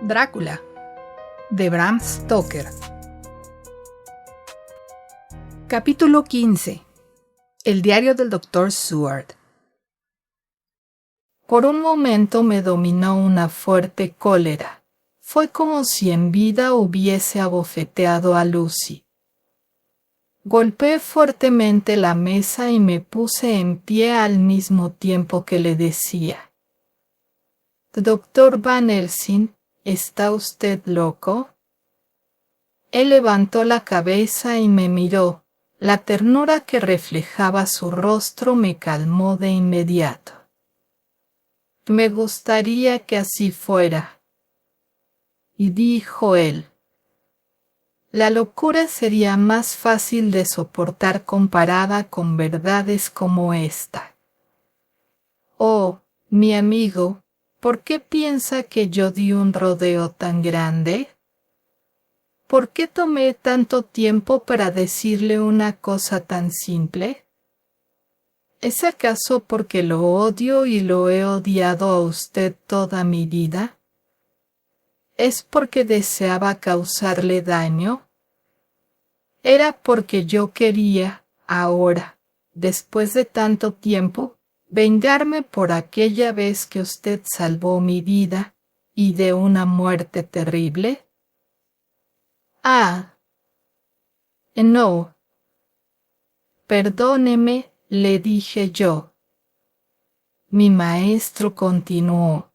Drácula, de Bram Stoker. Capítulo 15. El diario del Dr. Seward. Por un momento me dominó una fuerte cólera. Fue como si en vida hubiese abofeteado a Lucy. Golpeé fuertemente la mesa y me puse en pie al mismo tiempo que le decía: «Dr. Van Helsing, ¿está usted loco?» Él levantó la cabeza y me miró. La ternura que reflejaba su rostro me calmó de inmediato. «Me gustaría que así fuera». Y dijo él: «La locura sería más fácil de soportar comparada con verdades como esta. Oh, mi amigo, ¿por qué piensa que yo di un rodeo tan grande? ¿Por qué tomé tanto tiempo para decirle una cosa tan simple? ¿Es acaso porque lo odio y lo he odiado a usted toda mi vida? ¿Es porque deseaba causarle daño? Era porque yo quería, ahora, después de tanto tiempo, vengarme por aquella vez que usted salvó mi vida y de una muerte terrible. Ah, no. Perdóneme, le dije yo. Mi maestro continuó: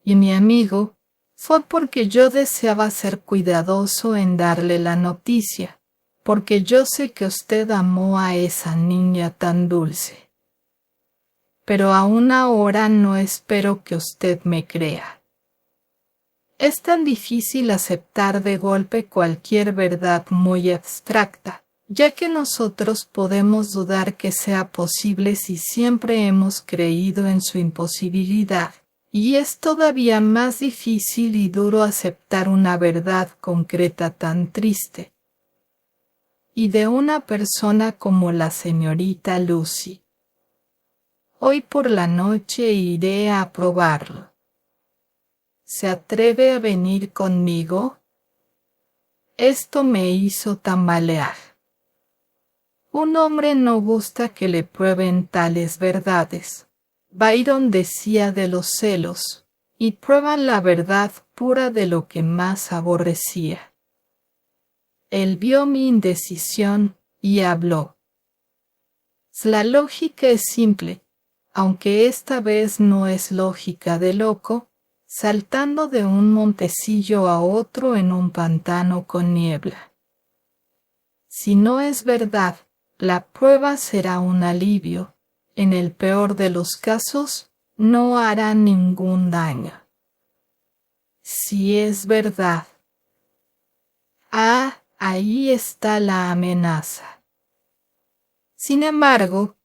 y mi amigo, fue porque yo deseaba ser cuidadoso en darle la noticia, porque yo sé que usted amó a esa niña tan dulce. Pero aún ahora no espero que usted me crea. Es tan difícil aceptar de golpe cualquier verdad muy abstracta, ya que nosotros podemos dudar que sea posible si siempre hemos creído en su imposibilidad, y es todavía más difícil y duro aceptar una verdad concreta tan triste. Y de una persona como la señorita Lucy. Hoy por la noche iré a probarlo. ¿Se atreve a venir conmigo? Esto me hizo tambalear. Un hombre no gusta que le prueben tales verdades. Byron decía de los celos, y prueban la verdad pura de lo que más aborrecía. Él vio mi indecisión y habló. La lógica es simple, aunque esta vez no es lógica de loco, saltando de un montecillo a otro en un pantano con niebla. Si no es verdad, la prueba será un alivio. En el peor de los casos, no hará ningún daño. Si es verdad. Ah, ahí está la amenaza. Sin embargo,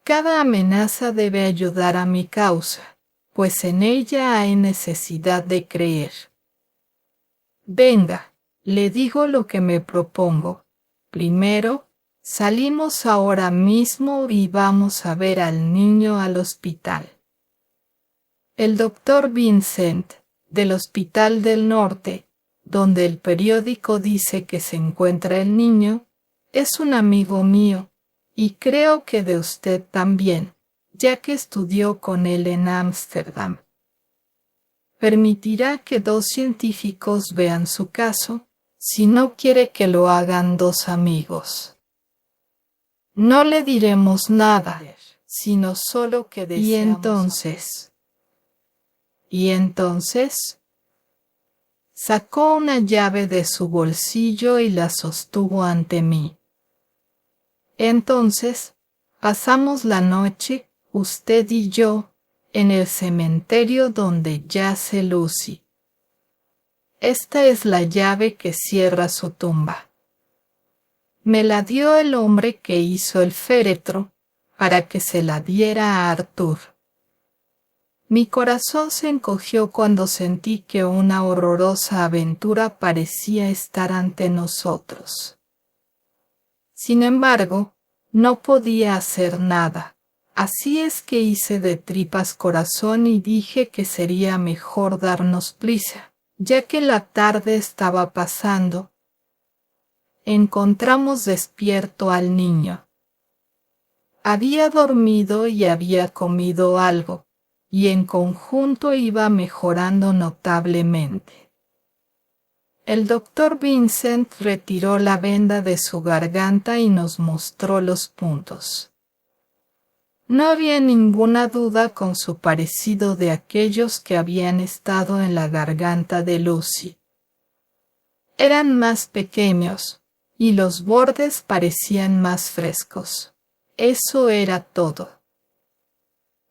cada amenaza debe ayudar a mi causa, pues en ella hay necesidad de creer. Venga, le digo lo que me propongo. Primero, salimos ahora mismo y vamos a ver al niño al hospital. El doctor Vincent, del Hospital del Norte, donde el periódico dice que se encuentra el niño, es un amigo mío, y creo que de usted también, ya que estudió con él en Ámsterdam. Permitirá que 2 científicos vean su caso, si no quiere que lo hagan 2 amigos. No le diremos nada, sino solo que deseamos. ¿Y entonces? Sacó una llave de su bolsillo y la sostuvo ante mí. Entonces, pasamos la noche, usted y yo, en el cementerio donde yace Lucy. Esta es la llave que cierra su tumba. Me la dio el hombre que hizo el féretro para que se la diera a Arthur. Mi corazón se encogió cuando sentí que una horrorosa aventura parecía estar ante nosotros. Sin embargo, no podía hacer nada. Así es que hice de tripas corazón y dije que sería mejor darnos prisa, ya que la tarde estaba pasando. Encontramos despierto al niño. Había dormido y había comido algo, y en conjunto iba mejorando notablemente. El doctor Vincent retiró la venda de su garganta y nos mostró los puntos. No había ninguna duda con su parecido de aquellos que habían estado en la garganta de Lucy. Eran más pequeños, y los bordes parecían más frescos. Eso era todo.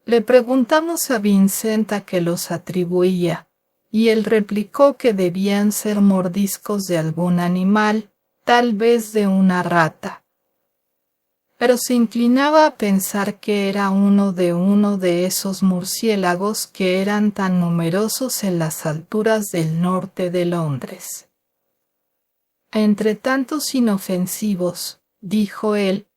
Le preguntamos a Vincent a qué los atribuía, y él replicó que debían ser mordiscos de algún animal, tal vez de una rata. Pero se inclinaba a pensar que era uno de esos murciélagos que eran tan numerosos en las alturas del norte de Londres. Entre tantos inofensivos, dijo él,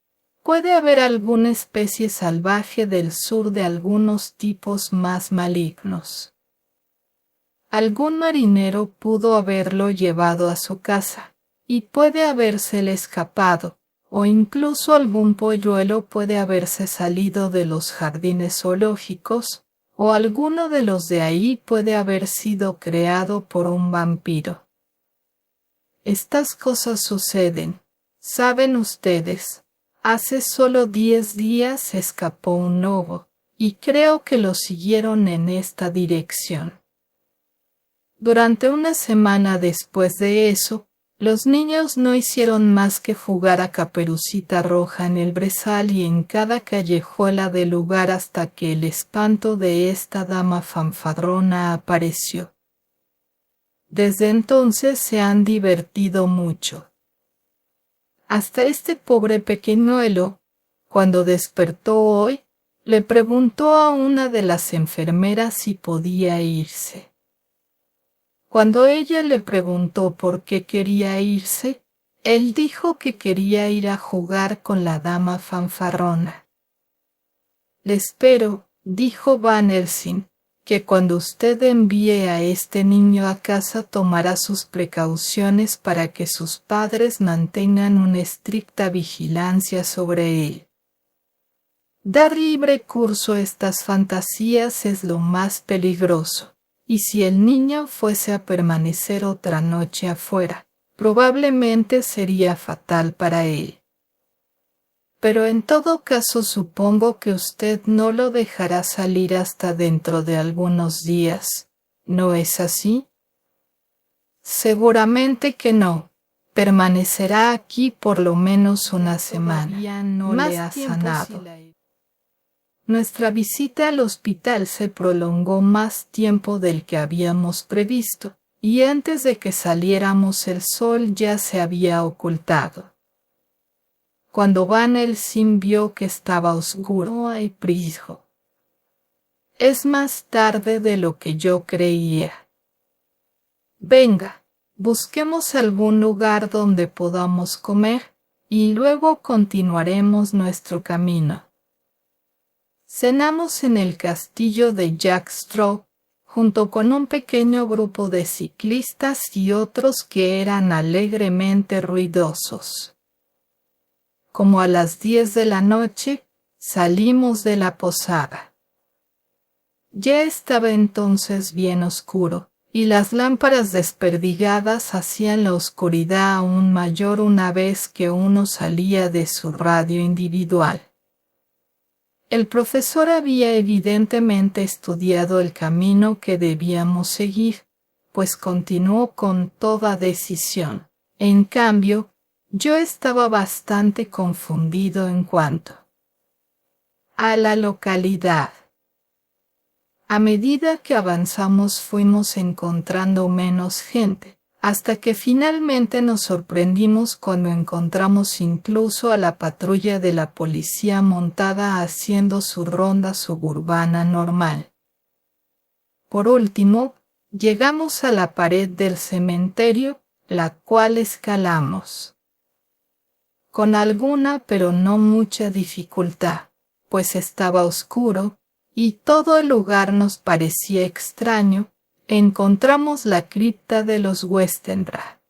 puede haber alguna especie salvaje del sur de algunos tipos más malignos. Algún marinero pudo haberlo llevado a su casa, y puede habérsele escapado, o incluso algún polluelo puede haberse salido de los jardines zoológicos, o alguno de los de ahí puede haber sido creado por un vampiro. Estas cosas suceden, saben ustedes. Hace solo 10 días escapó un lobo, y creo que lo siguieron en esta dirección. Durante una semana después de eso, los niños no hicieron más que jugar a Caperucita Roja en el brezal y en cada callejuela del lugar hasta que el espanto de esta dama fanfarrona apareció. Desde entonces se han divertido mucho. Hasta este pobre pequeñuelo, cuando despertó hoy, le preguntó a una de las enfermeras si podía irse. Cuando ella le preguntó por qué quería irse, él dijo que quería ir a jugar con la dama fanfarrona. Le espero, dijo Van Helsing, que cuando usted envíe a este niño a casa tomará sus precauciones para que sus padres mantengan una estricta vigilancia sobre él. Dar libre curso a estas fantasías es lo más peligroso, y si el niño fuese a permanecer otra noche afuera, probablemente sería fatal para él. Pero en todo caso supongo que usted no lo dejará salir hasta dentro de algunos días, ¿no es así? Seguramente que no. Permanecerá aquí por lo menos una semana. Más le ha sanado. Nuestra visita al hospital se prolongó más tiempo del que habíamos previsto, y antes de que saliéramos el sol ya se había ocultado. Cuando Van Helsing vio que estaba oscuro, dijo: «Es más tarde de lo que yo creía. Venga, busquemos algún lugar donde podamos comer, y luego continuaremos nuestro camino». Cenamos en el castillo de Jack Straw, junto con un pequeño grupo de ciclistas y otros que eran alegremente ruidosos. Como a las 10 de la noche, salimos de la posada. Ya estaba entonces bien oscuro, y las lámparas desperdigadas hacían la oscuridad aún mayor una vez que uno salía de su radio individual. El profesor había evidentemente estudiado el camino que debíamos seguir, pues continuó con toda decisión. En cambio, yo estaba bastante confundido en cuanto a la localidad. A medida que avanzamos fuimos encontrando menos gente, hasta que finalmente nos sorprendimos cuando encontramos incluso a la patrulla de la policía montada haciendo su ronda suburbana normal. Por último, llegamos a la pared del cementerio, la cual escalamos con alguna pero no mucha dificultad, pues estaba oscuro, y todo el lugar nos parecía extraño, encontramos la cripta de los Westenra.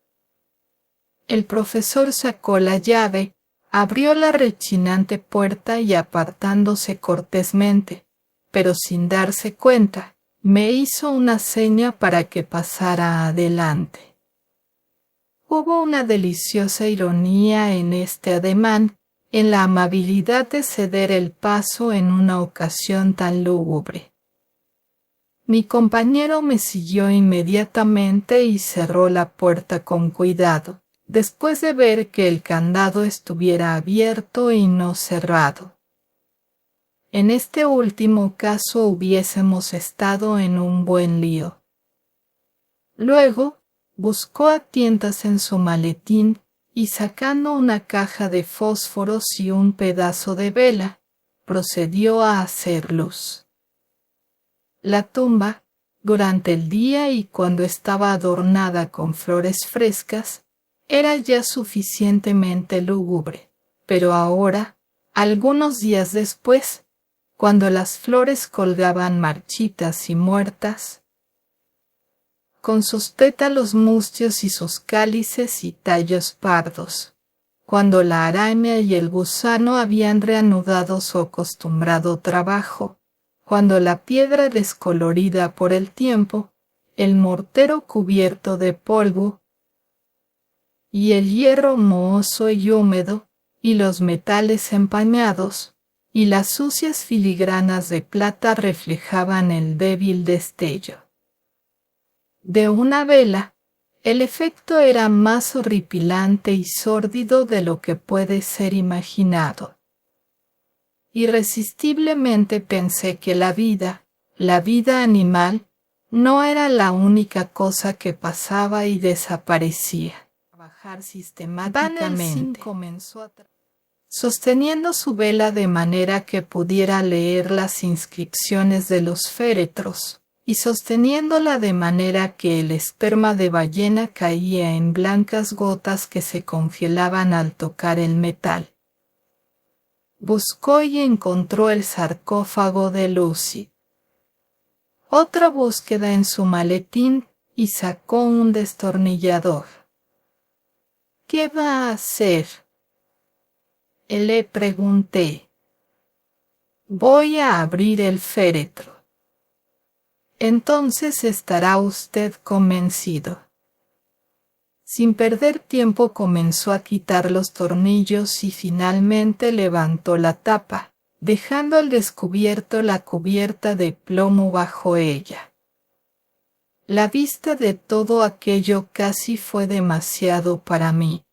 El profesor sacó la llave, abrió la rechinante puerta y apartándose cortésmente, pero sin darse cuenta, me hizo una seña para que pasara adelante. Hubo una deliciosa ironía en este ademán, en la amabilidad de ceder el paso en una ocasión tan lúgubre. Mi compañero me siguió inmediatamente y cerró la puerta con cuidado, después de ver que el candado estuviera abierto y no cerrado. En este último caso hubiésemos estado en un buen lío. Luego, buscó a tientas en su maletín y sacando una caja de fósforos y un pedazo de vela, procedió a hacer luz. La tumba, durante el día y cuando estaba adornada con flores frescas, era ya suficientemente lúgubre, pero ahora, algunos días después, cuando las flores colgaban marchitas y muertas, con sus pétalos mustios y sus cálices y tallos pardos, cuando la araña y el gusano habían reanudado su acostumbrado trabajo, cuando la piedra descolorida por el tiempo, el mortero cubierto de polvo, y el hierro mohoso y húmedo, y los metales empañados, y las sucias filigranas de plata reflejaban el débil destello de una vela, el efecto era más horripilante y sórdido de lo que puede ser imaginado. Irresistiblemente pensé que la vida animal, no era la única cosa que pasaba y desaparecía. Trabajar sistemáticamente. Sosteniendo su vela de manera que pudiera leer las inscripciones de los féretros, y sosteniéndola de manera que el esperma de ballena caía en blancas gotas que se congelaban al tocar el metal. Buscó y encontró el sarcófago de Lucy. Otra búsqueda en su maletín y sacó un destornillador. ¿Qué va a hacer? Le pregunté. Voy a abrir el féretro. Entonces estará usted convencido. Sin perder tiempo comenzó a quitar los tornillos y finalmente levantó la tapa, dejando al descubierto la cubierta de plomo bajo ella. La vista de todo aquello casi fue demasiado para mí.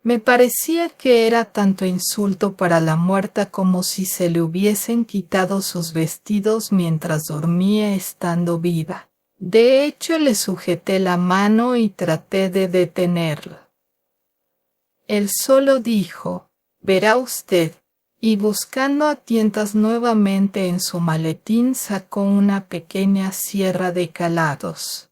Me parecía que era tanto insulto para la muerta como si se le hubiesen quitado sus vestidos mientras dormía estando viva. De hecho, le sujeté la mano y traté de detenerlo. Él solo dijo, «Verá usted», y buscando a tientas nuevamente en su maletín sacó una pequeña sierra de calados.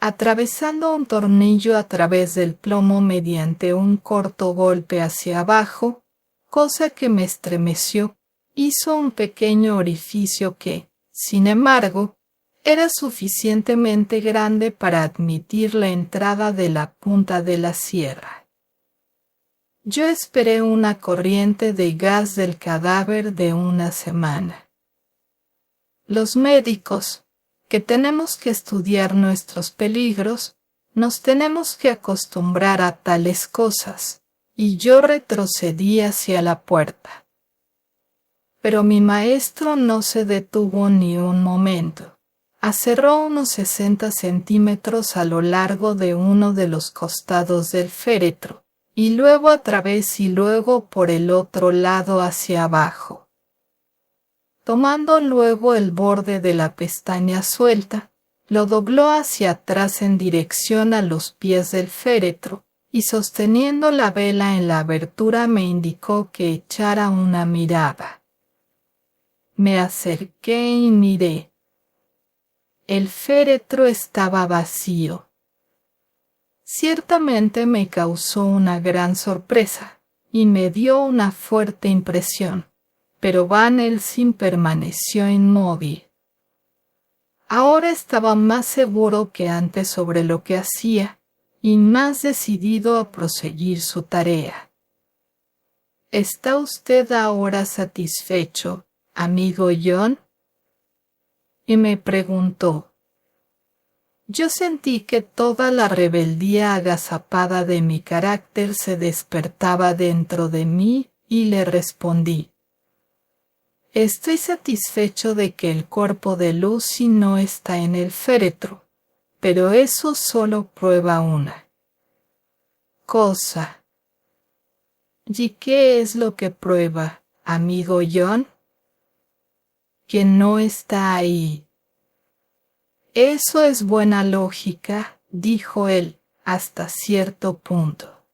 Atravesando un tornillo a través del plomo mediante un corto golpe hacia abajo, cosa que me estremeció, hizo un pequeño orificio que, sin embargo, era suficientemente grande para admitir la entrada de la punta de la sierra. Yo esperé una corriente de gas del cadáver de una semana. Los médicos, que tenemos que estudiar nuestros peligros, nos tenemos que acostumbrar a tales cosas, y yo retrocedí hacia la puerta. Pero mi maestro no se detuvo ni un momento. Aserró unos 60 centímetros a lo largo de uno de los costados del féretro, y luego a través y luego por el otro lado hacia abajo. Tomando luego el borde de la pestaña suelta, lo dobló hacia atrás en dirección a los pies del féretro, y sosteniendo la vela en la abertura me indicó que echara una mirada. Me acerqué y miré. El féretro estaba vacío. Ciertamente me causó una gran sorpresa y me dio una fuerte impresión, pero Van Helsing permaneció inmóvil. Ahora estaba más seguro que antes sobre lo que hacía y más decidido a proseguir su tarea. ¿Está usted ahora satisfecho, amigo John? Y me preguntó. Yo sentí que toda la rebeldía agazapada de mi carácter se despertaba dentro de mí y le respondí. Estoy satisfecho de que el cuerpo de Lucy no está en el féretro, pero eso solo prueba una cosa. ¿Y qué es lo que prueba, amigo John? Que no está ahí. Eso es buena lógica, dijo él, hasta cierto punto.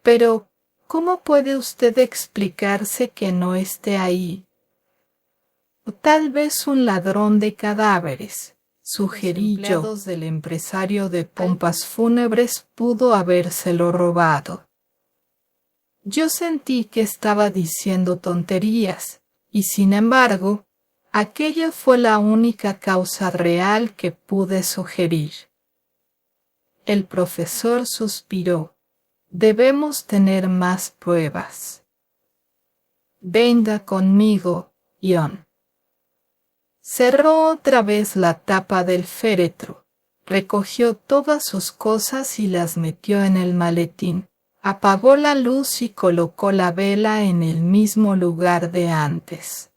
Pero, ¿cómo puede usted explicarse que no esté ahí? Tal vez un ladrón de cadáveres, sugerí yo. Los empleados del empresario de pompas fúnebres pudo habérselo robado. Yo sentí que estaba diciendo tonterías, y sin embargo, aquella fue la única causa real que pude sugerir. El profesor suspiró. Debemos tener más pruebas. Venga conmigo, John. Cerró otra vez la tapa del féretro, recogió todas sus cosas y las metió en el maletín, apagó la luz y colocó la vela en el mismo lugar de antes.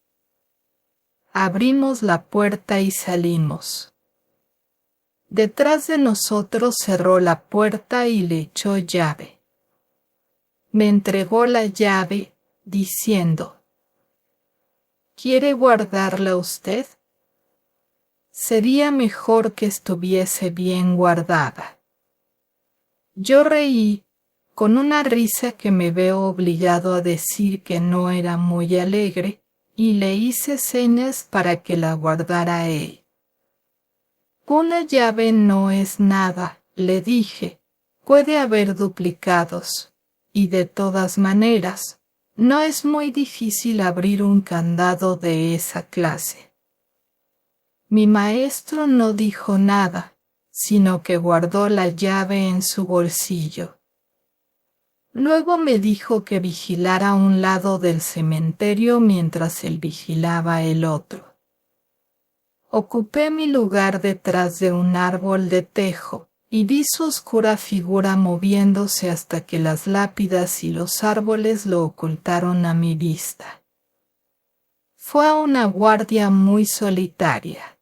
Abrimos la puerta y salimos. Detrás de nosotros cerró la puerta y le echó llave. Me entregó la llave, diciendo, ¿quiere guardarla usted? Sería mejor que estuviese bien guardada. Yo reí, con una risa que me veo obligado a decir que no era muy alegre, y le hice señas para que la guardara él. Una llave no es nada, le dije, puede haber duplicados, y de todas maneras, no es muy difícil abrir un candado de esa clase. Mi maestro no dijo nada, sino que guardó la llave en su bolsillo. Luego me dijo que vigilara un lado del cementerio mientras él vigilaba el otro. Ocupé mi lugar detrás de un árbol de tejo y vi su oscura figura moviéndose hasta que las lápidas y los árboles lo ocultaron a mi vista. Fue una guardia muy solitaria.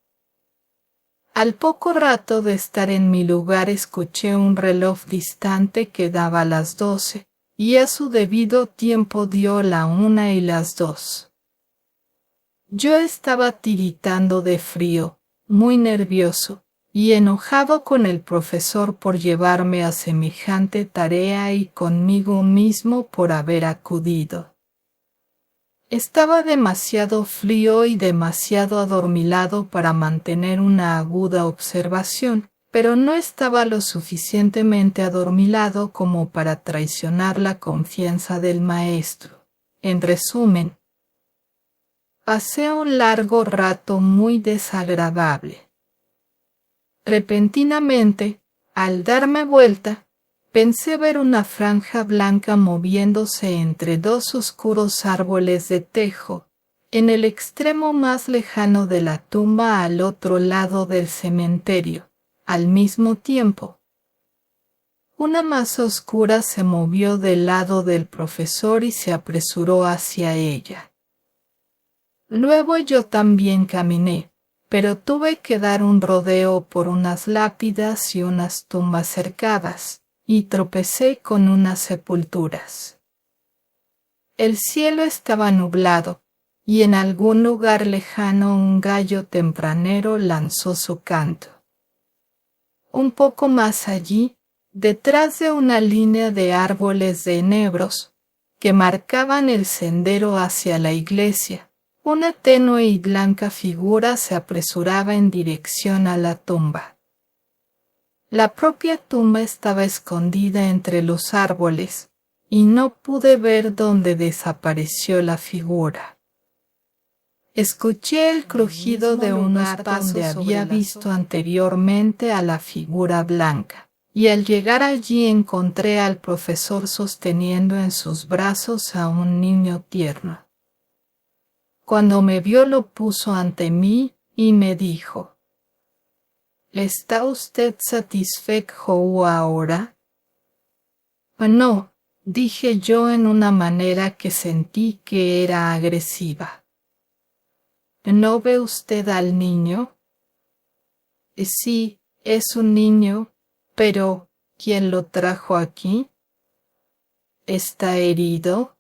Al poco rato de estar en mi lugar escuché un reloj distante que daba las 12, y a su debido tiempo dio la 1 y las 2. Yo estaba tiritando de frío, muy nervioso, y enojado con el profesor por llevarme a semejante tarea y conmigo mismo por haber acudido. Estaba demasiado frío y demasiado adormilado para mantener una aguda observación, pero no estaba lo suficientemente adormilado como para traicionar la confianza del maestro. En resumen, pasé un largo rato muy desagradable. Repentinamente, al darme vuelta, pensé ver una franja blanca moviéndose entre dos oscuros árboles de tejo, en el extremo más lejano de la tumba al otro lado del cementerio, al mismo tiempo. Una masa oscura se movió del lado del profesor y se apresuró hacia ella. Luego yo también caminé, pero tuve que dar un rodeo por unas lápidas y unas tumbas cercadas, y tropecé con unas sepulturas. El cielo estaba nublado, y en algún lugar lejano un gallo tempranero lanzó su canto. Un poco más allí, detrás de una línea de árboles de enebros, que marcaban el sendero hacia la iglesia, una tenue y blanca figura se apresuraba en dirección a la tumba. La propia tumba estaba escondida entre los árboles, y no pude ver dónde desapareció la figura. Escuché el crujido de unos pasos donde había visto anteriormente a la figura blanca, y al llegar allí encontré al profesor sosteniendo en sus brazos a un niño tierno. Cuando me vio lo puso ante mí y me dijo: ¿Está usted satisfecho ahora? No, dije yo en una manera que sentí que era agresiva. ¿No ve usted al niño? Sí, es un niño, pero ¿quién lo trajo aquí? ¿Está herido?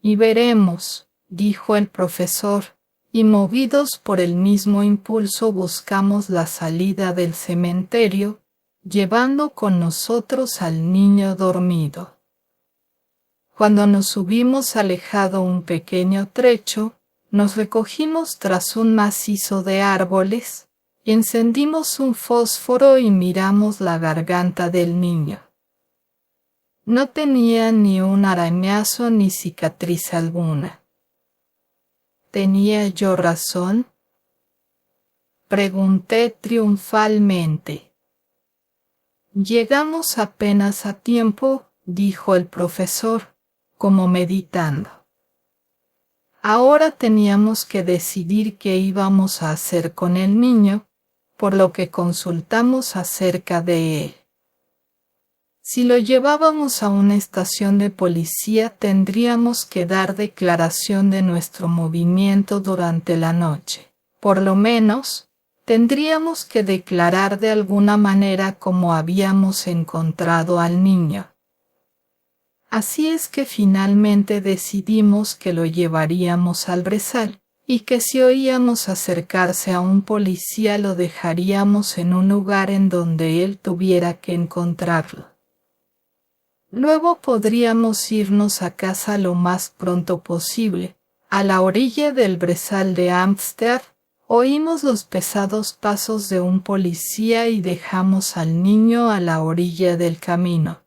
Y veremos, dijo el profesor, y movidos por el mismo impulso buscamos la salida del cementerio, llevando con nosotros al niño dormido. Cuando nos hubimos alejado un pequeño trecho, nos recogimos tras un macizo de árboles, y encendimos un fósforo y miramos la garganta del niño. No tenía ni un arañazo ni cicatriz alguna. ¿Tenía yo razón?, pregunté triunfalmente. Llegamos apenas a tiempo, dijo el profesor, como meditando. Ahora teníamos que decidir qué íbamos a hacer con el niño, por lo que consultamos acerca de él. Si lo llevábamos a una estación de policía, tendríamos que dar declaración de nuestro movimiento durante la noche. Por lo menos, tendríamos que declarar de alguna manera cómo habíamos encontrado al niño. Así es que finalmente decidimos que lo llevaríamos al brezal, y que si oíamos acercarse a un policía lo dejaríamos en un lugar en donde él tuviera que encontrarlo. Luego podríamos irnos a casa lo más pronto posible. A la orilla del brezal de Amsterdam, oímos los pesados pasos de un policía y dejamos al niño a la orilla del camino.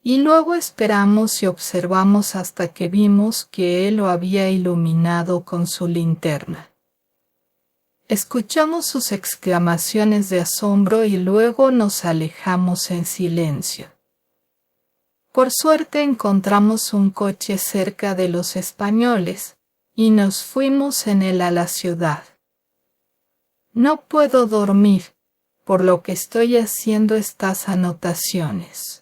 Y luego esperamos y observamos hasta que vimos que él lo había iluminado con su linterna. Escuchamos sus exclamaciones de asombro y luego nos alejamos en silencio. Por suerte encontramos un coche cerca de los españoles, y nos fuimos en él a la ciudad. No puedo dormir, por lo que estoy haciendo estas anotaciones.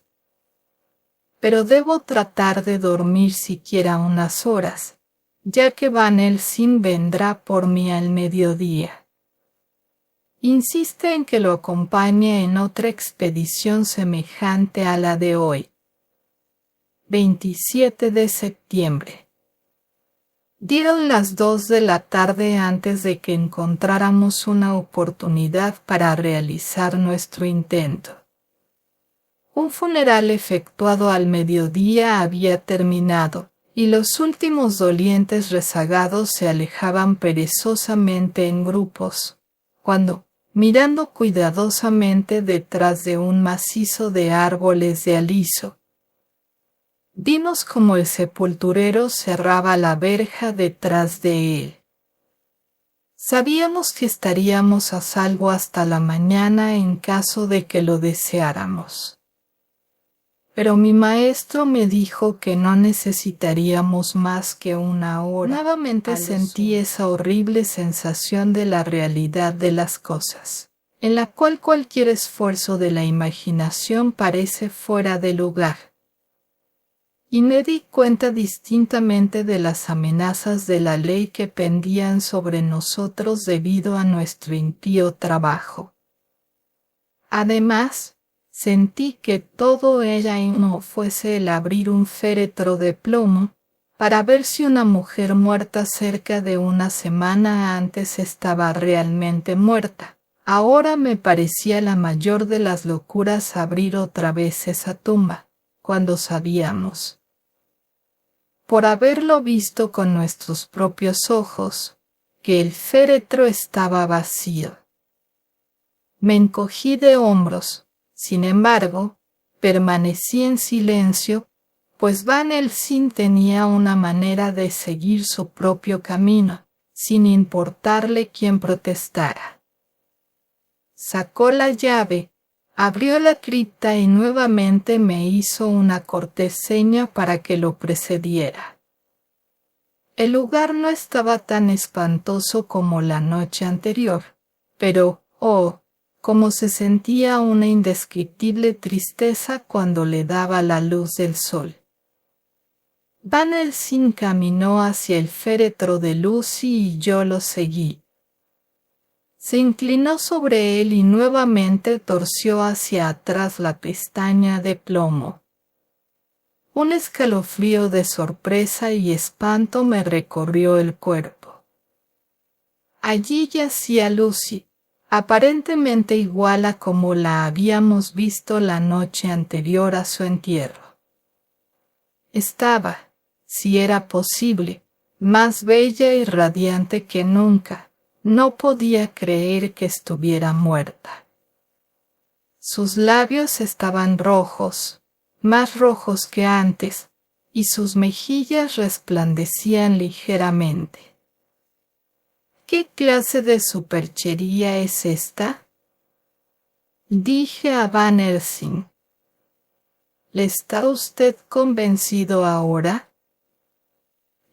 Pero debo tratar de dormir siquiera unas horas, ya que Van Helsing vendrá por mí al mediodía. Insiste en que lo acompañe en otra expedición semejante a la de hoy. 27 de septiembre. Dieron las 2 de la tarde antes de que encontráramos una oportunidad para realizar nuestro intento. Un funeral efectuado al mediodía había terminado, y los últimos dolientes rezagados se alejaban perezosamente en grupos, cuando, mirando cuidadosamente detrás de un macizo de árboles de aliso, vimos como el sepulturero cerraba la verja detrás de él. Sabíamos que estaríamos a salvo hasta la mañana en caso de que lo deseáramos. Pero mi maestro me dijo que no necesitaríamos más que una hora. Nuevamente sentí esa horrible sensación de la realidad de las cosas, en la cual cualquier esfuerzo de la imaginación parece fuera de lugar. Y me di cuenta distintamente de las amenazas de la ley que pendían sobre nosotros debido a nuestro impío trabajo. Además, sentí que todo era y no fuese el abrir un féretro de plomo para ver si una mujer muerta cerca de una semana antes estaba realmente muerta. Ahora me parecía la mayor de las locuras abrir otra vez esa tumba, cuando sabíamos, por haberlo visto con nuestros propios ojos, que el féretro estaba vacío. Me encogí de hombros. Sin embargo, permanecí en silencio, pues Van Helsing tenía una manera de seguir su propio camino, sin importarle quién protestara. Sacó la llave, abrió la cripta y nuevamente me hizo una cortés seña para que lo precediera. El lugar no estaba tan espantoso como la noche anterior, pero, cómo se sentía una indescriptible tristeza cuando le daba la luz del sol. Van Helsing caminó hacia el féretro de Lucy y yo lo seguí. Se inclinó sobre él y nuevamente torció hacia atrás la pestaña de plomo. Un escalofrío de sorpresa y espanto me recorrió el cuerpo. Allí yacía Lucy, aparentemente igual a como la habíamos visto la noche anterior a su entierro. Estaba, si era posible, más bella y radiante que nunca. No podía creer que estuviera muerta. Sus labios estaban rojos, más rojos que antes, y sus mejillas resplandecían ligeramente. ¿Qué clase de superchería es esta?, dije a Van Helsing. ¿Le está usted convencido ahora?,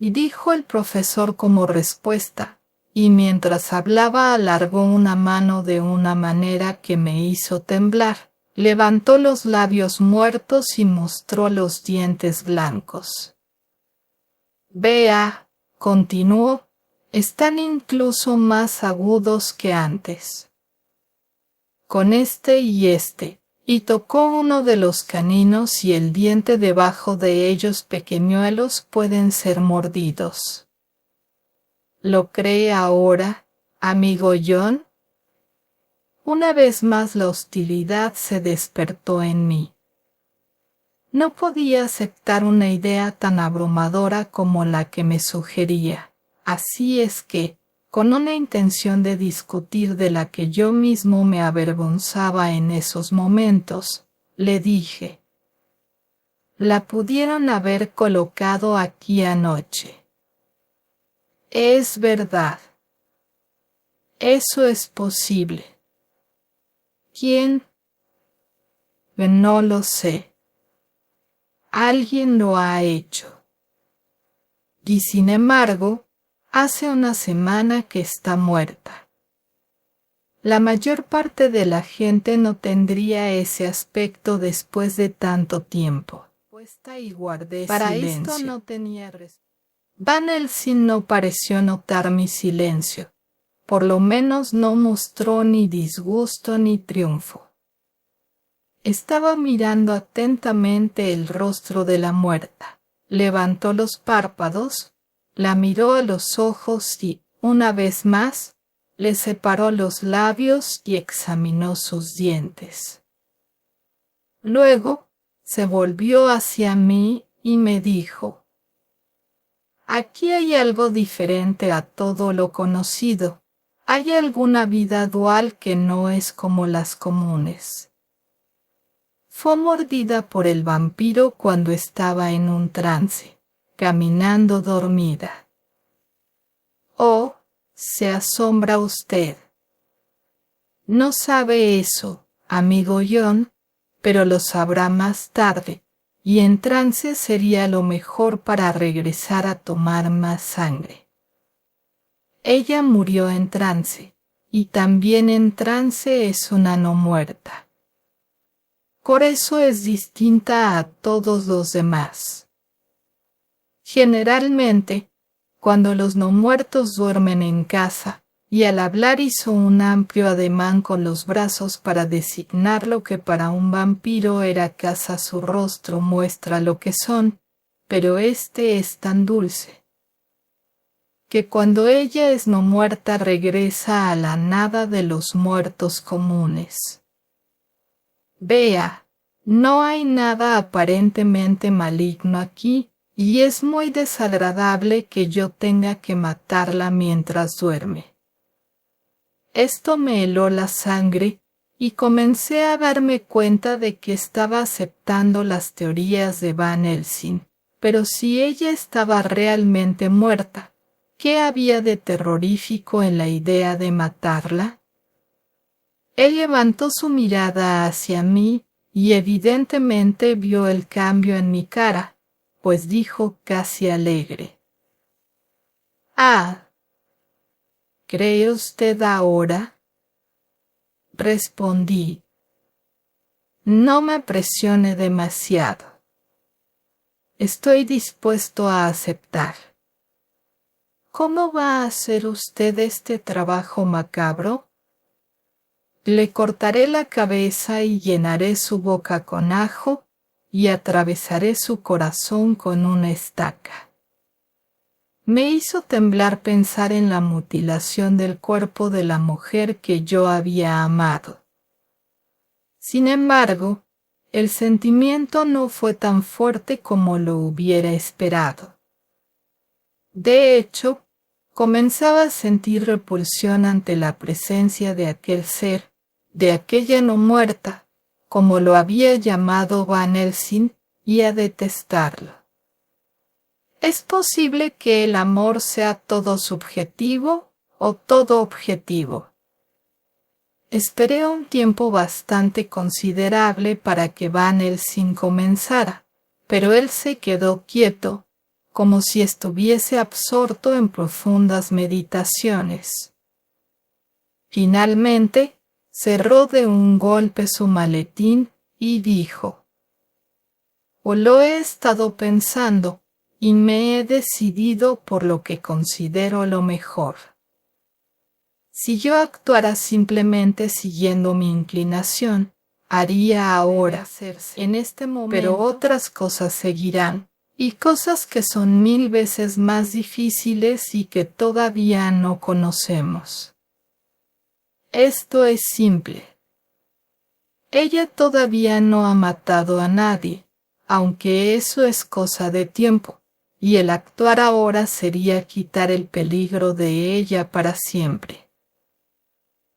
y dijo el profesor como respuesta, y mientras hablaba alargó una mano de una manera que me hizo temblar. Levantó los labios muertos y mostró los dientes blancos. Vea, continuó, están incluso más agudos que antes. Con y tocó uno de los caninos y el diente debajo de ellos pequeñuelos pueden ser mordidos. ¿Lo cree ahora, amigo John? Una vez más la hostilidad se despertó en mí. No podía aceptar una idea tan abrumadora como la que me sugería, así es que, con una intención de discutir de la que yo mismo me avergonzaba en esos momentos, le dije: «La pudieron haber colocado aquí anoche». «Es verdad. Eso es posible». ¿Quién? No lo sé. Alguien lo ha hecho. Y sin embargo, hace una semana que está muerta. La mayor parte de la gente no tendría ese aspecto después de tanto tiempo. Y guardé Para silencio. Esto no tenía respuesta. Van Helsing no pareció notar mi silencio. Por lo menos no mostró ni disgusto ni triunfo. Estaba mirando atentamente el rostro de la muerta. Levantó los párpados, la miró a los ojos y, una vez más, le separó los labios y examinó sus dientes. Luego, se volvió hacia mí y me dijo: «Aquí hay algo diferente a todo lo conocido. Hay alguna vida dual que no es como las comunes. Fue mordida por el vampiro cuando estaba en un trance, caminando dormida». «Oh, se asombra usted. No sabe eso, amigo John, pero lo sabrá más tarde, y en trance sería lo mejor para regresar a tomar más sangre». Ella murió en trance, y también en trance es una no muerta. Por eso es distinta a todos los demás. Generalmente, cuando los no muertos duermen en casa, y al hablar hizo un amplio ademán con los brazos para designar lo que para un vampiro era casa, su rostro muestra lo que son, pero este es tan dulce, que cuando ella es no muerta regresa a la nada de los muertos comunes. Vea, no hay nada aparentemente maligno aquí, y es muy desagradable que yo tenga que matarla mientras duerme. Esto me heló la sangre, y comencé a darme cuenta de que estaba aceptando las teorías de Van Helsing. Pero si ella estaba realmente muerta, ¿qué había de terrorífico en la idea de matarla? Él levantó su mirada hacia mí y evidentemente vio el cambio en mi cara, pues dijo casi alegre: «Ah, ¿cree usted ahora?». Respondí: «No me presione demasiado. Estoy dispuesto a aceptar». «¿Cómo va a hacer usted este trabajo macabro?». «Le cortaré la cabeza y llenaré su boca con ajo y atravesaré su corazón con una estaca». Me hizo temblar pensar en la mutilación del cuerpo de la mujer que yo había amado. Sin embargo, el sentimiento no fue tan fuerte como lo hubiera esperado. De hecho, comenzaba a sentir repulsión ante la presencia de aquel ser, de aquella no muerta, como lo había llamado Van Helsing, y a detestarlo. ¿Es posible que el amor sea todo subjetivo o todo objetivo? Esperé un tiempo bastante considerable para que Van Helsing comenzara, pero él se quedó quieto, como si estuviese absorto en profundas meditaciones. Finalmente, cerró de un golpe su maletín y dijo: «O lo he estado pensando y me he decidido por lo que considero lo mejor. Si yo actuara simplemente siguiendo mi inclinación, haría ahora, en este momento, pero otras cosas seguirán, y cosas que son 1000 veces más difíciles y que todavía no conocemos. Esto es simple. Ella todavía no ha matado a nadie, aunque eso es cosa de tiempo, y el actuar ahora sería quitar el peligro de ella para siempre.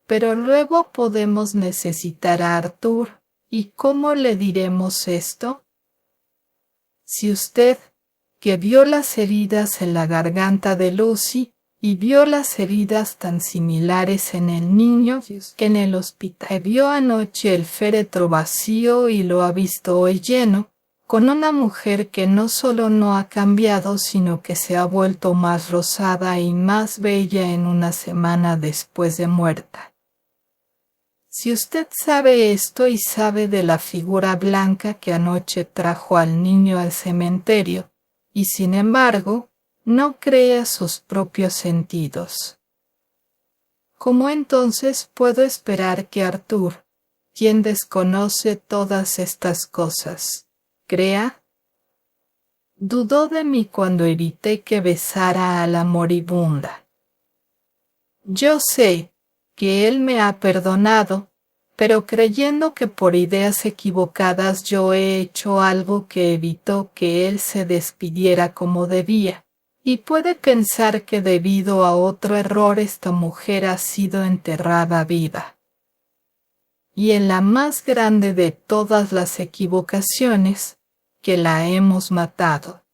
Pero luego podemos necesitar a Arthur, ¿y cómo le diremos esto? Si usted, que vio las heridas en la garganta de Lucy y vio las heridas tan similares en el niño que en el hospital vio anoche el féretro vacío y lo ha visto hoy lleno, con una mujer que no solo no ha cambiado, sino que se ha vuelto más rosada y más bella en una semana después de muerta. Si usted sabe esto y sabe de la figura blanca que anoche trajo al niño al cementerio, y sin embargo, no cree a sus propios sentidos, ¿cómo entonces puedo esperar que Arthur, quien desconoce todas estas cosas, crea? Dudó de mí cuando evité que besara a la moribunda. Yo sé que él me ha perdonado, pero creyendo que por ideas equivocadas yo he hecho algo que evitó que él se despidiera como debía, y puede pensar que debido a otro error esta mujer ha sido enterrada viva. Y en la más grande de todas las equivocaciones, que la hemos matado.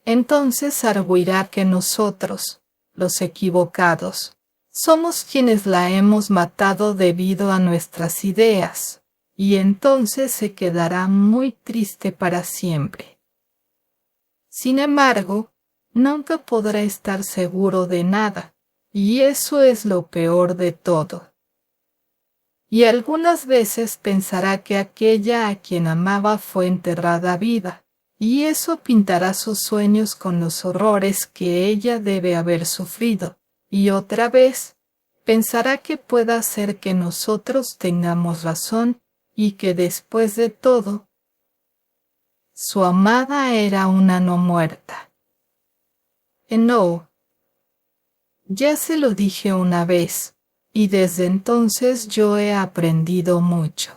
Entonces arguirá que nosotros, los equivocados, somos quienes la hemos matado debido a nuestras ideas, y entonces se quedará muy triste para siempre. Sin embargo, nunca podrá estar seguro de nada, y eso es lo peor de todo. Y algunas veces pensará que aquella a quien amaba fue enterrada viva, y eso pintará sus sueños con los horrores que ella debe haber sufrido. Y otra vez, pensará que pueda ser que nosotros tengamos razón y que después de todo, su amada era una no muerta. No. Ya se lo dije una vez, y desde entonces yo he aprendido mucho.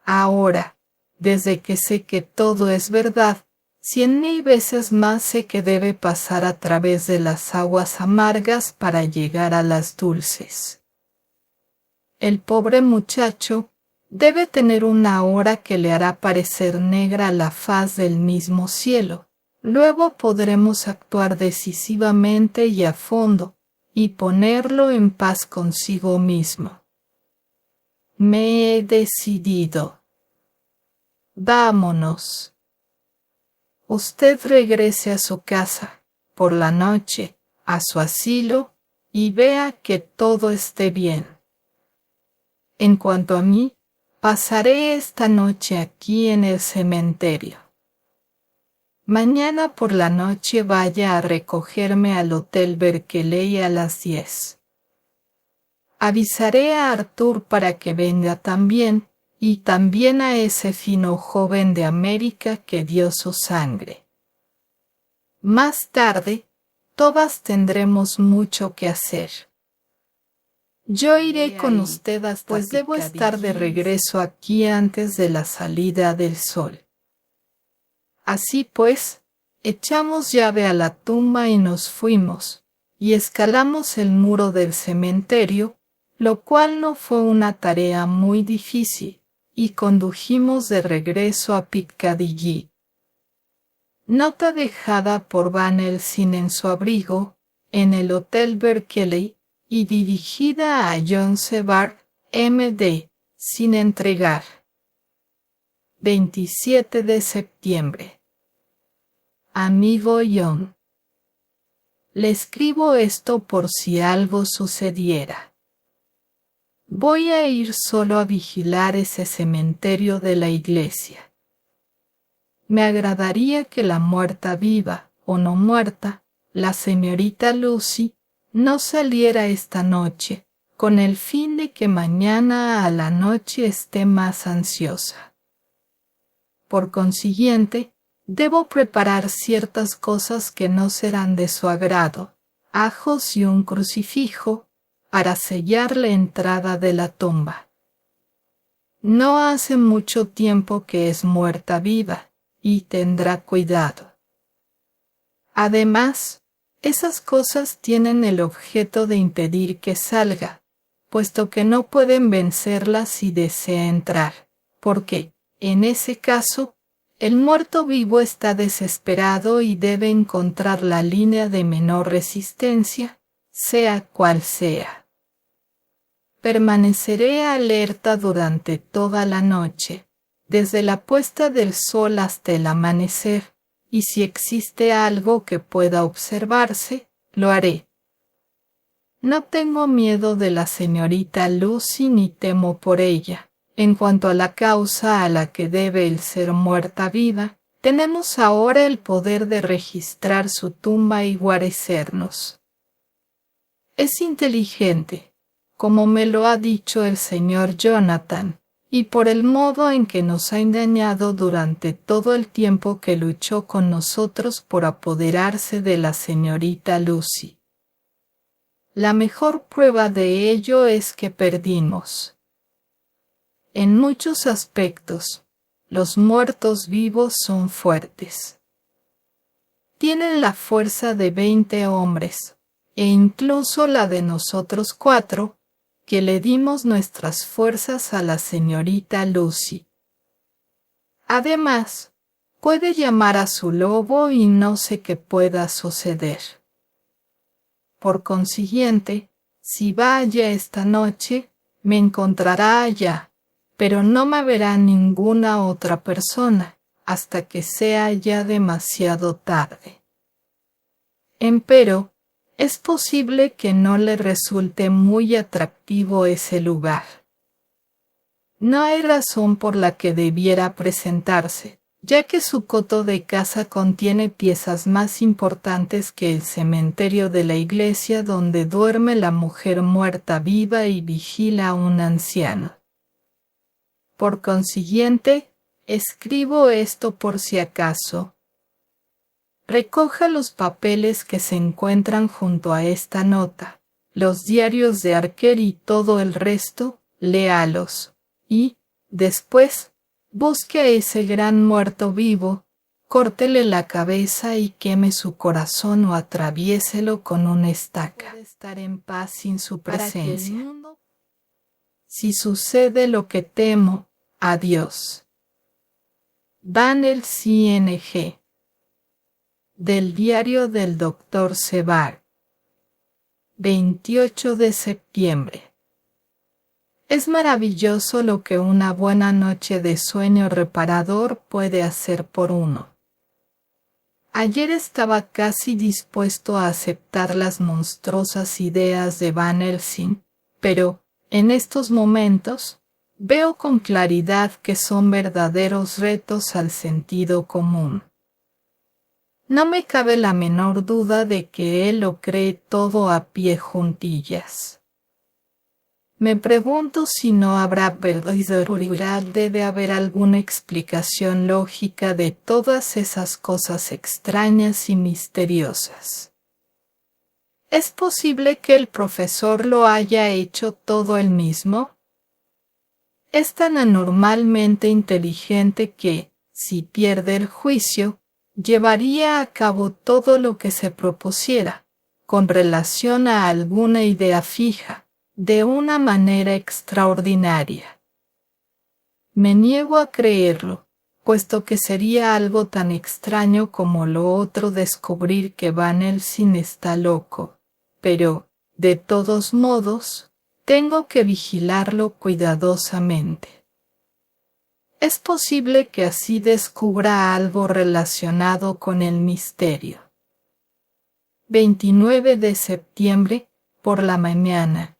Ahora, desde que sé que todo es verdad, 100.000 veces más sé que debe pasar a través de las aguas amargas para llegar a las dulces. El pobre muchacho debe tener una hora que le hará parecer negra la faz del mismo cielo. Luego podremos actuar decisivamente y a fondo, y ponerlo en paz consigo mismo. Me he decidido. Vámonos. Usted regrese a su casa, por la noche, a su asilo, y vea que todo esté bien. En cuanto a mí, pasaré esta noche aquí en el cementerio. Mañana por la noche vaya a recogerme al Hotel Berkeley a las 10. Avisaré a Arthur para que venga también, y también a ese fino joven de América que dio su sangre. Más tarde, todas tendremos mucho que hacer. Yo iré con usted pues debo estar de regreso aquí antes de la salida del sol. Así pues, echamos llave a la tumba y nos fuimos, y escalamos el muro del cementerio, lo cual no fue una tarea muy difícil, y condujimos de regreso a Piccadilly. Nota dejada por Van Helsing en su abrigo, en el Hotel Berkeley, y dirigida a John Sevard, M.D., sin entregar. 27 de septiembre. Amigo John. Le escribo esto por si algo sucediera. Voy a ir solo a vigilar ese cementerio de la iglesia. Me agradaría que la muerta viva, o no muerta, la señorita Lucy, no saliera esta noche, con el fin de que mañana a la noche esté más ansiosa. Por consiguiente, debo preparar ciertas cosas que no serán de su agrado, ajos y un crucifijo, para sellar la entrada de la tumba. No hace mucho tiempo que es muerta viva, y tendrá cuidado. Además, esas cosas tienen el objeto de impedir que salga, puesto que no pueden vencerla si desea entrar, porque, en ese caso, el muerto vivo está desesperado y debe encontrar la línea de menor resistencia, sea cual sea. Permaneceré alerta durante toda la noche, desde la puesta del sol hasta el amanecer, y si existe algo que pueda observarse, lo haré. No tengo miedo de la señorita Lucy ni temo por ella. En cuanto a la causa a la que debe el ser muerta viva, tenemos ahora el poder de registrar su tumba y guarecernos. Es inteligente, como me lo ha dicho el señor Jonathan, y por el modo en que nos ha engañado durante todo el tiempo que luchó con nosotros por apoderarse de la señorita Lucy. La mejor prueba de ello es que perdimos. En muchos aspectos, los muertos vivos son fuertes. Tienen la fuerza de 20 hombres, e incluso la de nosotros 4, que le dimos nuestras fuerzas a la señorita Lucy. Además, puede llamar a su lobo y no sé qué pueda suceder. Por consiguiente, si va allá esta noche, me encontrará allá, pero no me verá ninguna otra persona, hasta que sea ya demasiado tarde. Empero, es posible que no le resulte muy atractivo ese lugar. No hay razón por la que debiera presentarse, ya que su coto de casa contiene piezas más importantes que el cementerio de la iglesia donde duerme la mujer muerta viva y vigila a un anciano. Por consiguiente, escribo esto por si acaso. Recoja los papeles que se encuentran junto a esta nota, los diarios de Archer y todo el resto, léalos, y, después, busque a ese gran muerto vivo, córtele la cabeza y queme su corazón o atraviéselo con una estaca. Puede estar en paz sin su presencia. si sucede lo que temo, adiós. Van el CNG. Del diario del Dr. Sevar. 28 de septiembre. Es maravilloso lo que una buena noche de sueño reparador puede hacer por uno. Ayer estaba casi dispuesto a aceptar las monstruosas ideas de Van Helsing, pero, en estos momentos, veo con claridad que son verdaderos retos al sentido común. No me cabe la menor duda de que él lo cree todo a pie juntillas. Me pregunto si no habrá verdad, debe haber alguna explicación lógica de todas esas cosas extrañas y misteriosas. ¿Es posible que el profesor lo haya hecho todo él mismo? Es tan anormalmente inteligente que, si pierde el juicio, llevaría a cabo todo lo que se propusiera, con relación a alguna idea fija, de una manera extraordinaria. Me niego a creerlo, puesto que sería algo tan extraño como lo otro descubrir que Van Helsing está loco, pero, de todos modos, tengo que vigilarlo cuidadosamente. Es posible que así descubra algo relacionado con el misterio. 29 de septiembre, por la mañana.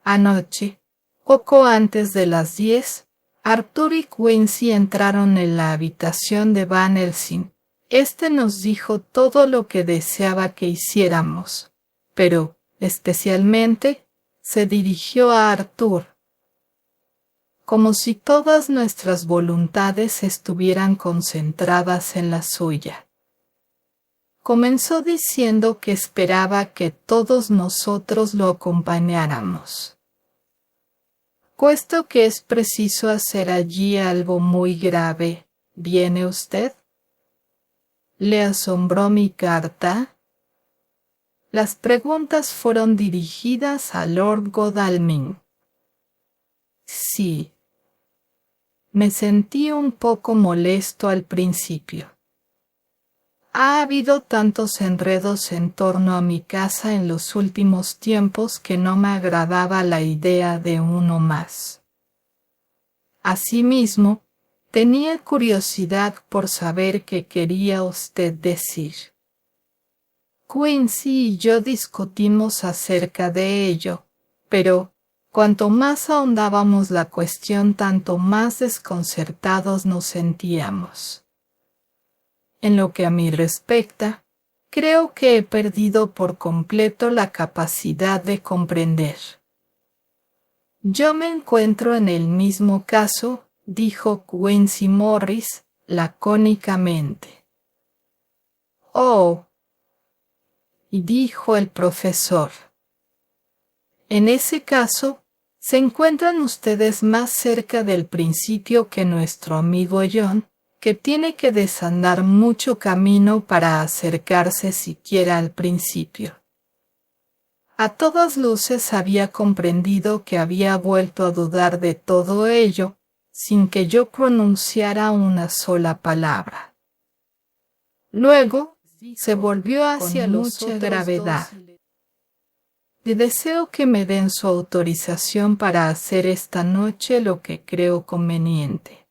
Anoche, poco antes de las 10, Arthur y Quincy entraron en la habitación de Van Helsing. Este nos dijo todo lo que deseaba que hiciéramos, pero, especialmente, se dirigió a Arthur, como si todas nuestras voluntades estuvieran concentradas en la suya. Comenzó diciendo que esperaba que todos nosotros lo acompañáramos. Puesto que es preciso hacer allí algo muy grave, ¿viene usted? ¿Le asombró mi carta? Las preguntas fueron dirigidas a Lord Godalming. Sí. Me sentí un poco molesto al principio. Ha habido tantos enredos en torno a mi casa en los últimos tiempos que no me agradaba la idea de uno más. Asimismo, tenía curiosidad por saber qué quería usted decir. Quincy y yo discutimos acerca de ello, pero cuanto más ahondábamos la cuestión, tanto más desconcertados nos sentíamos. En lo que a mí respecta, creo que he perdido por completo la capacidad de comprender. Yo me encuentro en el mismo caso, dijo Quincy Morris lacónicamente. Oh, y dijo el profesor. En ese caso, se encuentran ustedes más cerca del principio que nuestro amigo John, que tiene que desandar mucho camino para acercarse siquiera al principio. A todas luces había comprendido que había vuelto a dudar de todo ello, sin que yo pronunciara una sola palabra. Luego, se volvió hacia mucha gravedad. Le deseo que me den su autorización para hacer esta noche lo que creo conveniente.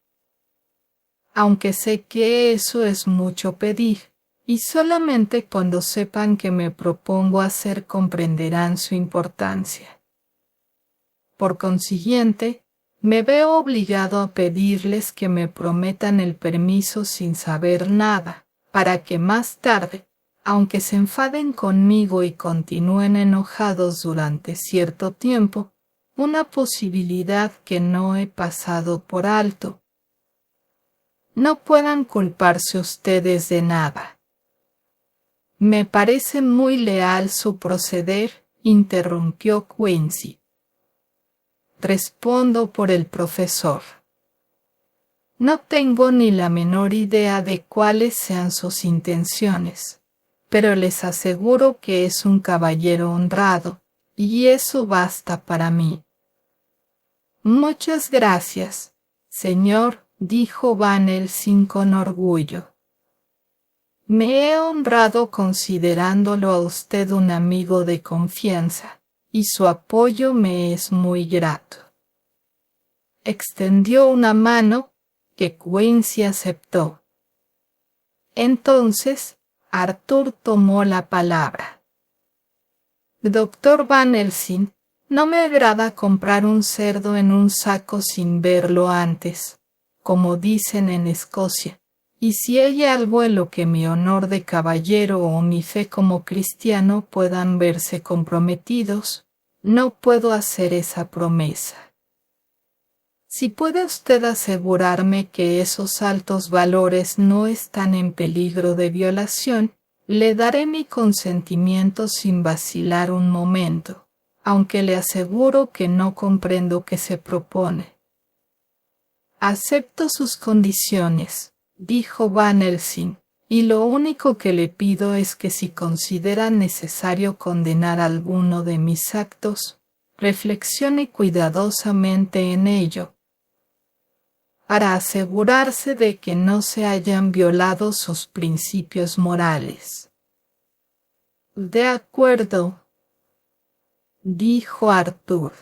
Aunque sé que eso es mucho pedir, y solamente cuando sepan que me propongo hacer comprenderán su importancia. Por consiguiente, me veo obligado a pedirles que me prometan el permiso sin saber nada, para que más tarde, aunque se enfaden conmigo y continúen enojados durante cierto tiempo, una posibilidad que no he pasado por alto, no puedan culparse ustedes de nada. Me parece muy leal su proceder, interrumpió Quincy. Respondo por el profesor. No tengo ni la menor idea de cuáles sean sus intenciones, pero les aseguro que es un caballero honrado, y eso basta para mí. Muchas gracias, señor, dijo Van Helsing con orgullo. Me he honrado considerándolo a usted un amigo de confianza, y su apoyo me es muy grato. Extendió una mano, que Quincy aceptó. Entonces, Arthur tomó la palabra. Doctor Van Helsing, no me agrada comprar un cerdo en un saco sin verlo antes, como dicen en Escocia, y si hay algo en lo que mi honor de caballero o mi fe como cristiano puedan verse comprometidos, no puedo hacer esa promesa. Si puede usted asegurarme que esos altos valores no están en peligro de violación, le daré mi consentimiento sin vacilar un momento, aunque le aseguro que no comprendo qué se propone. Acepto sus condiciones, dijo Van Helsing, y lo único que le pido es que si considera necesario condenar alguno de mis actos, reflexione cuidadosamente en ello, para asegurarse de que no se hayan violado sus principios morales. De acuerdo, dijo Arthur.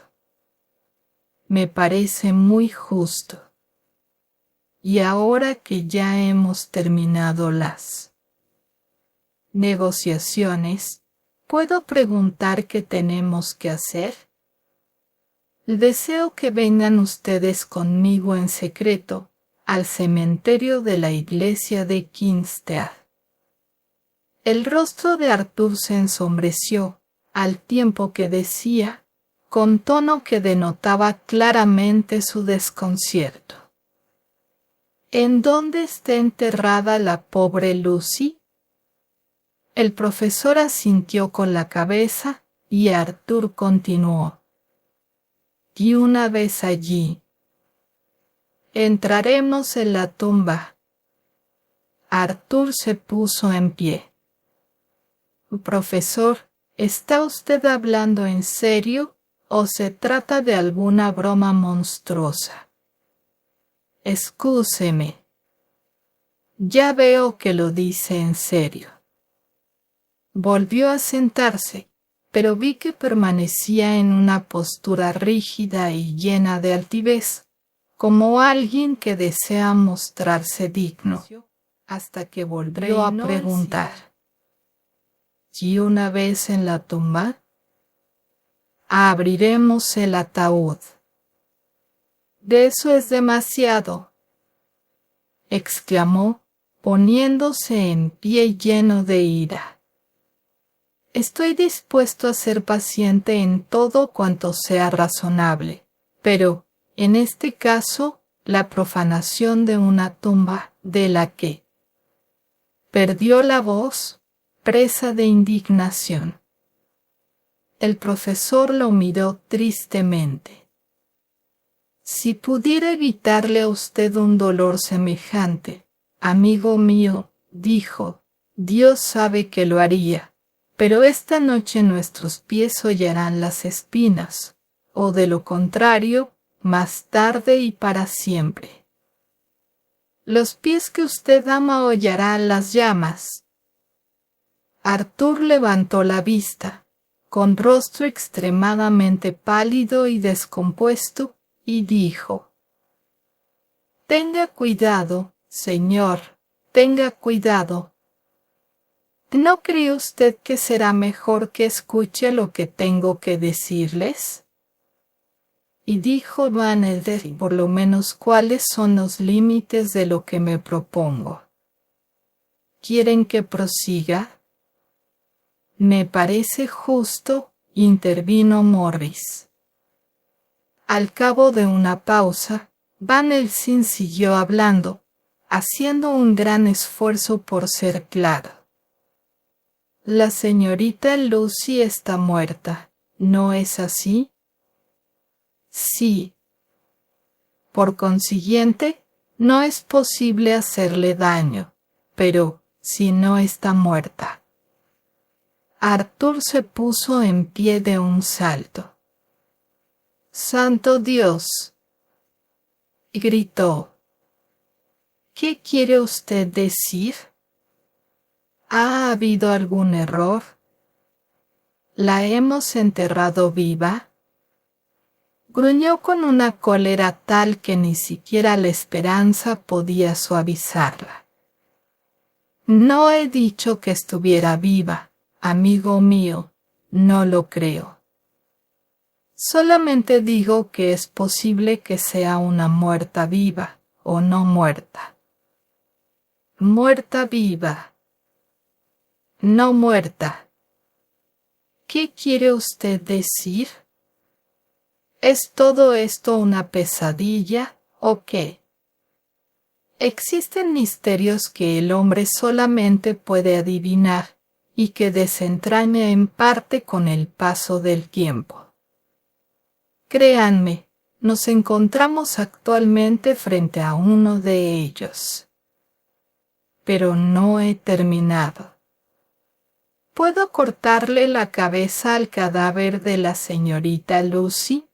Me parece muy justo. Y ahora que ya hemos terminado las negociaciones, ¿puedo preguntar qué tenemos que hacer? Deseo que vengan ustedes conmigo en secreto al cementerio de la iglesia de Kingstead. El rostro de Arthur se ensombreció, al tiempo que decía, con tono que denotaba claramente su desconcierto. ¿En dónde está enterrada la pobre Lucy? El profesor asintió con la cabeza y Arthur continuó. Y una vez allí, entraremos en la tumba. Arthur se puso en pie. Profesor, ¿está usted hablando en serio o se trata de alguna broma monstruosa? Excúseme. Ya veo que lo dice en serio. Volvió a sentarse, pero vi que permanecía en una postura rígida y llena de altivez, como alguien que desea mostrarse digno, hasta que volvió a preguntar. ¿Y una vez en la tumba? Abriremos el ataúd. De eso es demasiado, exclamó, poniéndose en pie lleno de ira. Estoy dispuesto a ser paciente en todo cuanto sea razonable, pero, en este caso, la profanación de una tumba de la que perdió la voz, presa de indignación. El profesor lo miró tristemente. Si pudiera evitarle a usted un dolor semejante, amigo mío, dijo, Dios sabe que lo haría. Pero esta noche nuestros pies hollarán las espinas, o de lo contrario, más tarde y para siempre. Los pies que usted ama hollarán las llamas. Arthur levantó la vista, con rostro extremadamente pálido y descompuesto, y dijo: Tenga cuidado, señor, tenga cuidado. ¿No cree usted que será mejor que escuche lo que tengo que decirles? Y dijo Van Helsing por lo menos cuáles son los límites de lo que me propongo. ¿Quieren que prosiga? Me parece justo, intervino Morris. Al cabo de una pausa, Van Helsing siguió hablando, haciendo un gran esfuerzo por ser claro. La señorita Lucy está muerta, ¿no es así? Sí. Por consiguiente, no es posible hacerle daño, pero si no está muerta. Arthur se puso en pie de un salto. ¡Santo Dios!, y gritó: ¿Qué quiere usted decir? ¿Ha habido algún error? ¿La hemos enterrado viva? Gruñó con una cólera tal que ni siquiera la esperanza podía suavizarla. No he dicho que estuviera viva, amigo mío, no lo creo. Solamente digo que es posible que sea una muerta viva o no muerta. Muerta viva. No muerta. ¿Qué quiere usted decir? ¿Es todo esto una pesadilla o qué? Existen misterios que el hombre solamente puede adivinar y que desentraña en parte con el paso del tiempo. Créanme, nos encontramos actualmente frente a uno de ellos. Pero no he terminado. ¿Puedo cortarle la cabeza al cadáver de la señorita Lucy?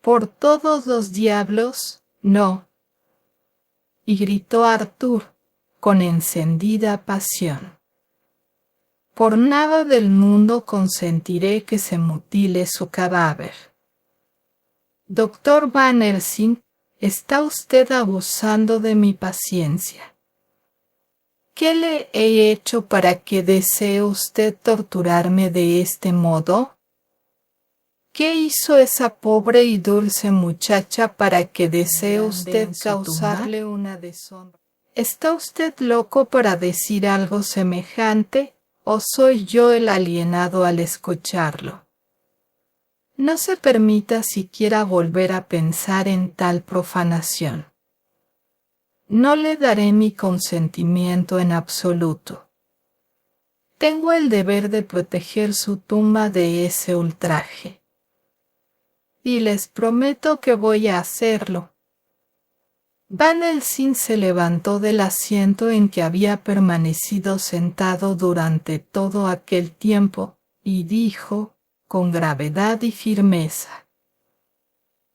Por todos los diablos, no. Y gritó Arthur, con encendida pasión. Por nada del mundo consentiré que se mutile su cadáver. Doctor Van Helsing, está usted abusando de mi paciencia. ¿Qué le he hecho para que desee usted torturarme de este modo? ¿Qué hizo esa pobre y dulce muchacha para que desee usted causarle una deshonra? ¿Está usted loco para decir algo semejante, o soy yo el alienado al escucharlo? No se permita siquiera volver a pensar en tal profanación. No le daré mi consentimiento en absoluto. Tengo el deber de proteger su tumba de ese ultraje. Y les prometo que voy a hacerlo. Van Helsing se levantó del asiento en que había permanecido sentado durante todo aquel tiempo y dijo, con gravedad y firmeza: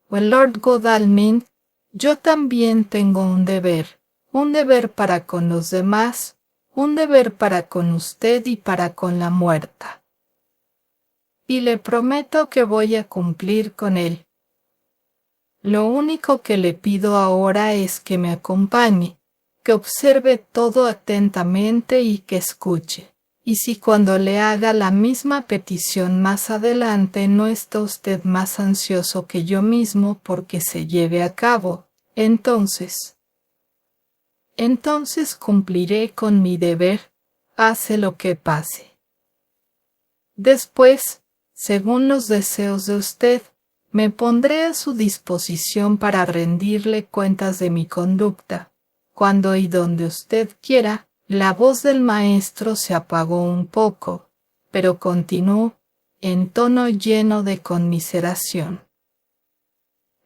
Well, Lord Godalming, yo también tengo un deber para con los demás, un deber para con usted y para con la muerta. Y le prometo que voy a cumplir con él. Lo único que le pido ahora es que me acompañe, que observe todo atentamente y que escuche. Y si cuando le haga la misma petición más adelante no está usted más ansioso que yo mismo porque se lleve a cabo, entonces cumpliré con mi deber, pase lo que pase. Después, según los deseos de usted, me pondré a su disposición para rendirle cuentas de mi conducta. Cuando y donde usted quiera. La voz del maestro se apagó un poco, pero continuó en tono lleno de conmiseración.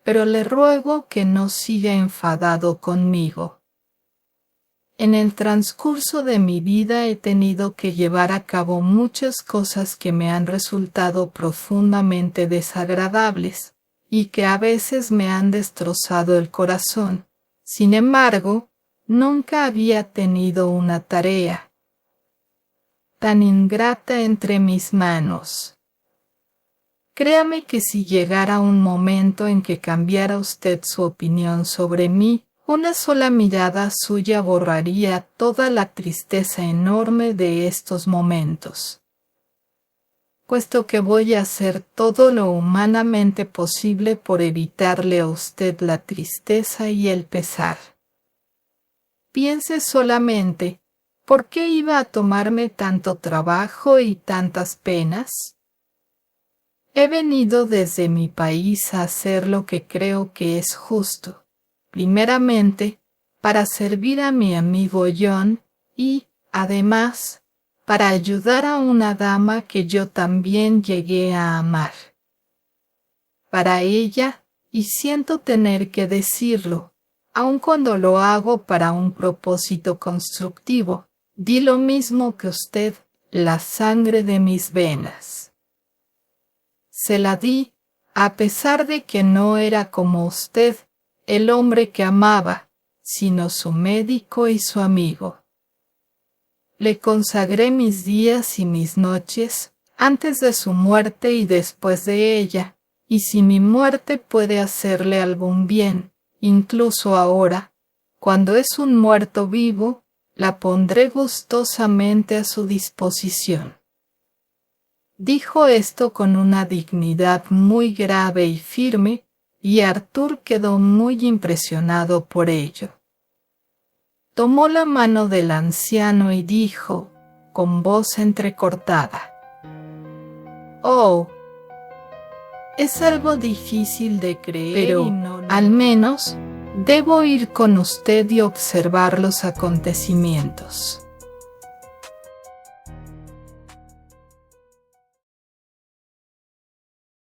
Pero le ruego que no siga enfadado conmigo. En el transcurso de mi vida he tenido que llevar a cabo muchas cosas que me han resultado profundamente desagradables y que a veces me han destrozado el corazón. Sin embargo, nunca había tenido una tarea tan ingrata entre mis manos. Créame que si llegara un momento en que cambiara usted su opinión sobre mí, una sola mirada suya borraría toda la tristeza enorme de estos momentos. Puesto que voy a hacer todo lo humanamente posible por evitarle a usted la tristeza y el pesar. Piense solamente, ¿por qué iba a tomarme tanto trabajo y tantas penas? He venido desde mi país a hacer lo que creo que es justo. Primeramente, para servir a mi amigo John y, además, para ayudar a una dama que yo también llegué a amar. Para ella, y siento tener que decirlo, aun cuando lo hago para un propósito constructivo, di lo mismo que usted, la sangre de mis venas. Se la di, a pesar de que no era como usted, el hombre que amaba, sino su médico y su amigo. Le consagré mis días y mis noches, antes de su muerte y después de ella, y si mi muerte puede hacerle algún bien, incluso ahora, cuando es un muerto vivo, la pondré gustosamente a su disposición. Dijo esto con una dignidad muy grave y firme, y Arthur quedó muy impresionado por ello. Tomó la mano del anciano y dijo, con voz entrecortada: «Oh, es algo difícil de creer, pero al menos debo ir con usted y observar los acontecimientos».